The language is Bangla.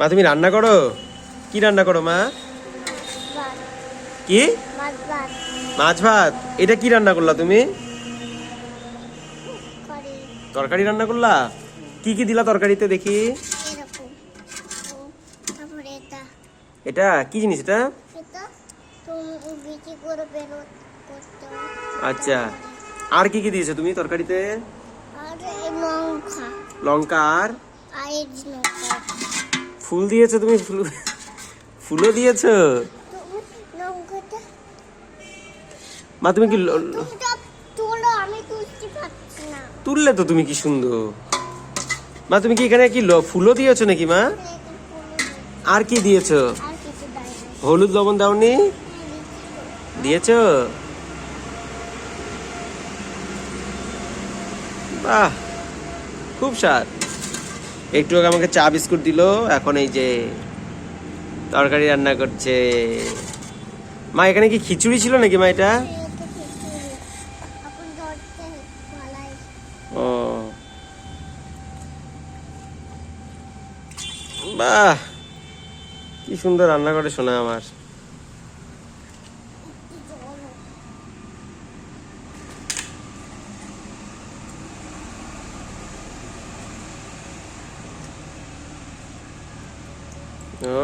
মা তুমি রান্না করো? কি রান্না করো মা? কি? মাছ ভাত। এটা কি রান্না করলা তুমি? তরকারি রান্না করলা? কি কি দিলা তরকারিতে দেখি? এটা কি জিনিস এটা? আচ্ছা, আর কি কি দিয়েছো তুমি তরকারিতে? লঙ্কা আর ফুল দিয়েছো তুমি? ফুলও দিয়েছো? মা তুমি কি তুললে তো তুমি? কি সুন্দর মা, তুমি কি এখানে কি ফুলও দিয়েছো নাকি মা? আর কি দিয়েছো? হলুদ লবণ দাওনি? দিয়েছো? বাহ, খুব স্বাদ। একটু আগে আমাকে চা বিস্কুট দিলো, এখন এই যে তরকারি রান্না করছে। মা এখানে কি খিচুড়ি ছিল নাকি মা এটা? ও বাহ, কি সুন্দর রান্না করে শোনা আমার। ও